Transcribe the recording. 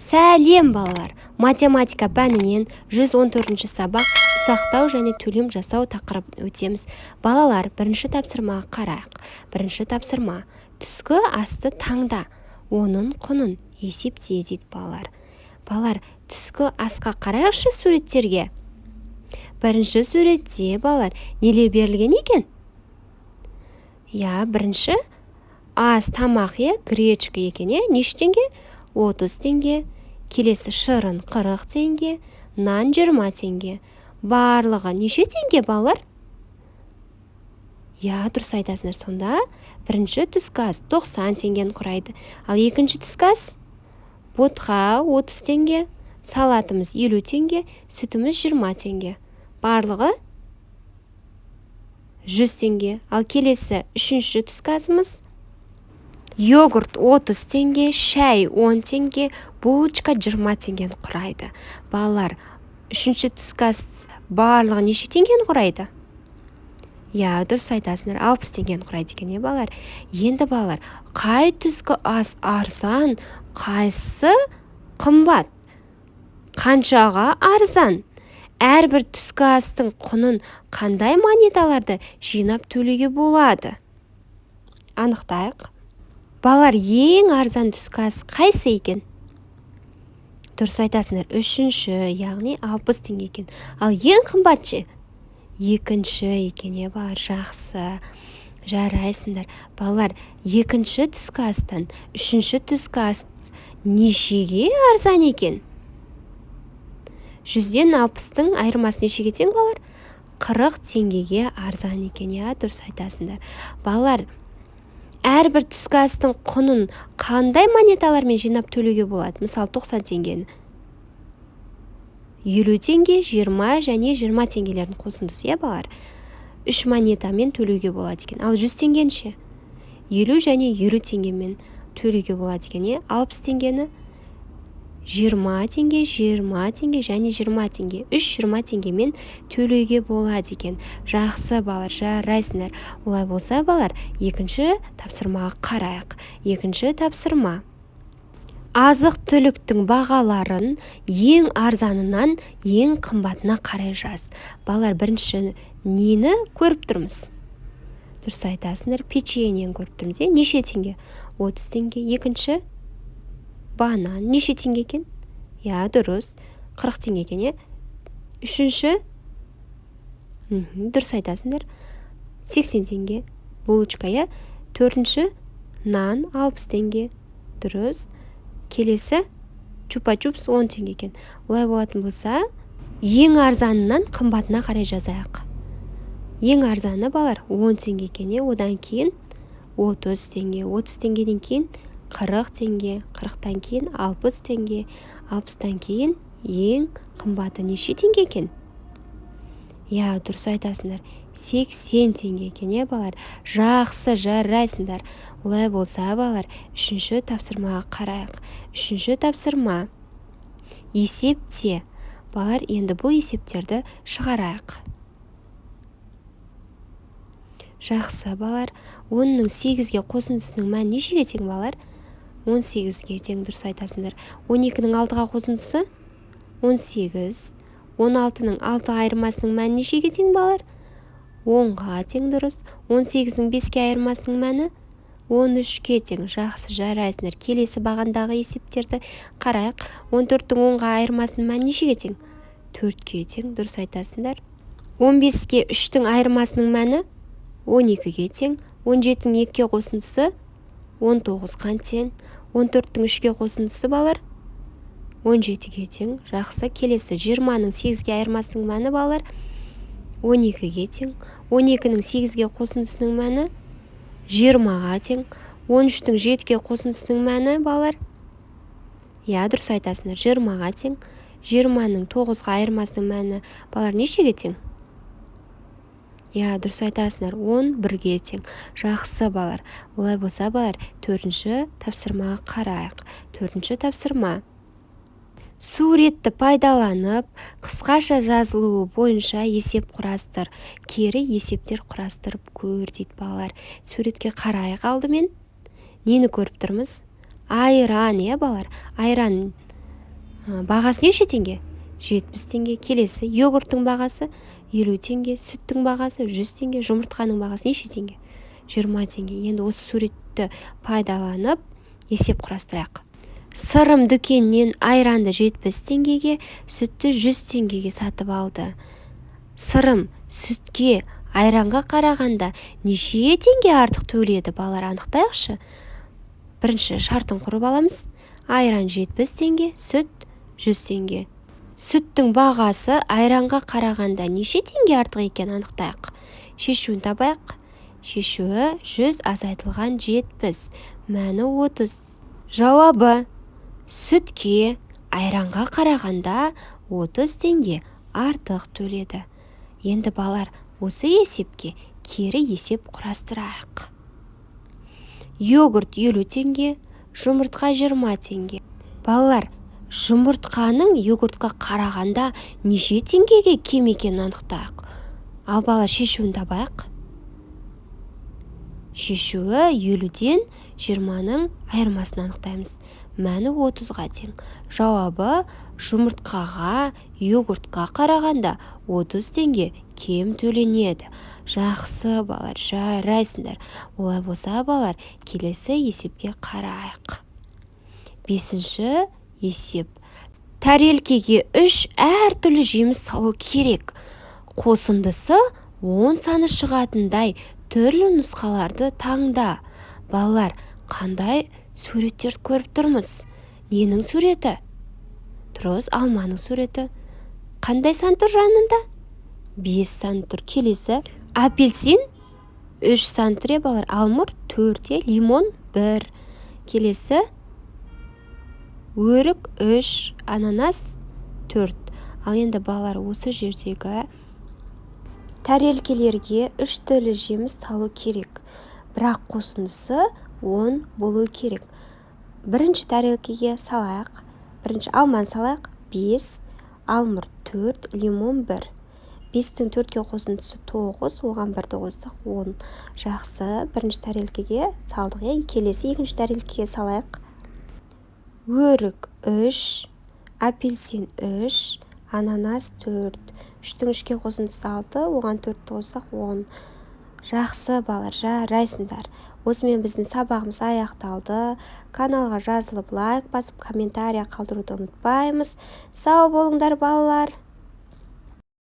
Сәлем балалар! Математика пәнінен 114 сабақ ұсақтау және төлем жасау тақырыбын өтеміз. Балалар, бірінші тапсырмаға қарайық. Бірінші тапсырма. Түскі асты таңда. Оның құнын есепте дейді балалар. Балалар, түскі асқа қарайықшы суреттерге. Бірінші суретте балалар нелер берілген екен? Бірінші ас тамақ гречка екен, неше теңге? 30 теңге, келесі шырын 40 теңге, нан 20 теңге. Барлығы неше теңге балалар? Дұрыс айтасыңдар. Сонда бірінші түскі ас 90 теңгені құрайды. Ал екінші түскі ас ботқа 30 теңге, салатымыз 50 теңге, сүтіміз 20 теңге. Барлығы 100 теңге. Ал келесі үшінші түскі асымыз йогурт 30 теңге, шәй 10 теңге, булочка 20 теңгені құрайды. Балалар, үшінші түскі ас барлығы неше теңгені құрайды? Дұрыс айтасыңдар, 60 теңгені құрайды екен, балалар. Енді балалар, қай түскі ас арзан, қайсысы қымбат? Қаншаға арзан? Әрбір түскі астың құнын қандай монеталарды жинап төлеуге болады? Анықтайық. Балалар, ең арзан түскі ас қайсы екен? Дұрыс айтасыңдар, үшінші, яғни 60 теңге екен. Ал ең қымбат ше? Екінші екен, балалар, жақсы. Жарайсыңдар. Балалар, екінші түскі астан үшінші түскі ас нешеге арзан екен? 100-ден 60-тың айырмасы нешеге тең, балалар? 40 теңгеге арзан екен, дұрыс айтасыңдар. Балалар, әрбір түскі астың құнын қандай монеталармен жинап төлеуге болады? Мысалы, 90 теңгені 50 теңге, 20 және 20 теңгелердің қосындысы, балалар. 3 монетамен төлеуге болады екен. Ал 100 теңгені ше? 50 және 50 теңгемен төлеуге болады екен. 60 теңгені 20 теңге, 20 теңге және 20 теңге. 3-20 теңгемен төлеуге болады екен. Жақсы балалар, жарайсыңдар. Олай болса балалар, екінші тапсырмаға қарайық. Екінші тапсырма. Азық түліктің бағаларын ең арзанынан ең қымбатына қарай жаз. Балалар, бірінші нені көріп тұрмыз? Дұрыс айтасыңдар, печеньені көріп тұрмыз. Неше теңге? 30 теңге. Екінші банан неше теңге екен? Дұрыс, 40 теңге екен. Үшінші, дұрыс айтасыңдар, 80 теңге. Булочка, төртінші, нан 60 теңге. Дұрыс. Келесі чупа-чупс 10 теңге екен. Олай болатын болса, ең арзанынан қымбатына қарай жазайық. Ең арзаны балалар 10 теңге екен. Одан кейін 30 теңге. 30 теңгеден кейін 40 теңге, 40-тан кейін 60 теңге, 60-тан кейін ең қымбаты неше теңге екен? Дұрыс айтасыңдар, 80 теңге екен, балалар. Жақсы, жарайсыңдар. Олай болса, балалар, үшінші тапсырмаға қарайық. Үшінші тапсырма. Есепте. Балалар, енді бұл есептерді шығарайық. Жақсы, балалар. 10-ның 8-ге қосындысының мәні нешеге тең, балалар? 18-ге тең, дұрыс айтасыңдар. 12-ның 6-ға қосындысы 18. 16-ның 6 айырмасының мәні нешеге тең, балалар? 10-ға тең, дұрыс. 18-ның 5-ке айырмасының мәні 13-ке тең. Жақсы, жарайсыңдар. Келесі бағандағы есептерді қарайық. 14-дің 10-ға айырмасының мәні нешеге тең? 4-ке тең, дұрыс айтасыңдар. 15-ке 3-тің айырмасының мәні 12-ге тең. 17-дің 2-ке қосындысы 19-ға тең. 14-тің 3-ке қосындысы балалар 17-ге тең. Жақсы, келесі 20-ның 8-ге айырмасының мәні балалар 12-ге тең. 12-ның 8-ге қосындысының мәні 20-ға тең. 13-тің 7-ге қосындысының мәні балалар дұрыс айтасыңдар, 20-ға тең. 20-ның 9-ға айырмасының мәні балалар нешеге тең? Дұрыс айтасыңдар, 11-ге тең. Жақсы, балалар. Олай болса, балалар, төртінші тапсырмаға қарайық. Төртінші тапсырма. Суретті пайдаланып, қысқаша жазылуы бойынша есеп құрастыр. Кері есептер құрастырып көр дейді балалар. Суретке қарайық алдымен. Нені көріп тұрмыз? Айран, балалар. Айран Бағасы неше теңге? 70 теңге. Келесі йогурттың бағасы 50 теңге, сүттің бағасы 100 теңге, жұмыртқаның бағасы неше теңге? 20 теңге. Енді осы суретті пайдаланып есеп құрастырайық. Сырым дүкеннен айранды 70 теңгеге, сүтті 100 теңгеге сатып алды. Сырым сүтке айранға қарағанда неше теңге артық төледі? Балалар, анықтайықшы. Бірінші шартын құрып аламыз. Айран 70 теңге, сүт 100 теңге. Сүттің бағасы айранға қарағанда неше теңге артық екен анықтайық. Шешуін табайық. Шешуі 100 азайтылған 70, мәні 30. Жауабы: сүтке айранға қарағанда 30 теңге артық төледі. Енді балалар, осы есепке кері есеп құрастырайық. Йогурт 50 теңге, жұмыртқа 20 теңге. Балалар, жұмыртқаның йогуртқа қарағанда неше теңгеге кем екенін анықтайық. Ал бала, шешуін табайық. Шешуі 50-ден 20-ның айырмасын анықтаймыз. Мәні 30-ға тең. Жауабы: жұмыртқаға йогуртқа қарағанда 30 теңге кем төленеді. Жақсы балалар, жарайсыңдар. Олай болса балалар, келесі есепке қарайық. 5-ші есеп. Тәрелкеге 3 әртүрлі жеміс салу керек. Қосындысы 10 саны шығатындай түрлі нұсқаларды таңда. Балалар, қандай суреттерді көріп тұрмыз? Ненің суреті? Дұрыс, алманың суреті. Қандай сан тұр жанында? 5 сан тұр. Келесі апельсин 3 сан тұр, балалар. Алмұрт 4, лимон 1. Келесі өрік 3, ананас 4. Ал енді балалар, осы жердегі тәрелкелерге 3 түрлі жеміс салу керек. Бірақ қосындысы 10 болу керек. Бірінші тәрелкеге салайық. Бірінші алманы салайық. 5, алмұрт 4, лимон 1. 5-тің 4-ке қосындысы 9, оған 1-ді қоссақ 10. Жақсы, бірінші тәрелкеге салдық. Келесі екінші тәрелкеге салайық. Өрік 3, апельсин 3, ананас 4. 3-тің 3-ке қосындысы 6, оған 4-ді қоссақ 10. Жақсы балалар, жарайсыңдар. Осымен біздің сабағымыз аяқталды. Каналға жазылып, лайк басып, комментария қалдыруды ұмытпаймыз. Сау болыңдар балалар.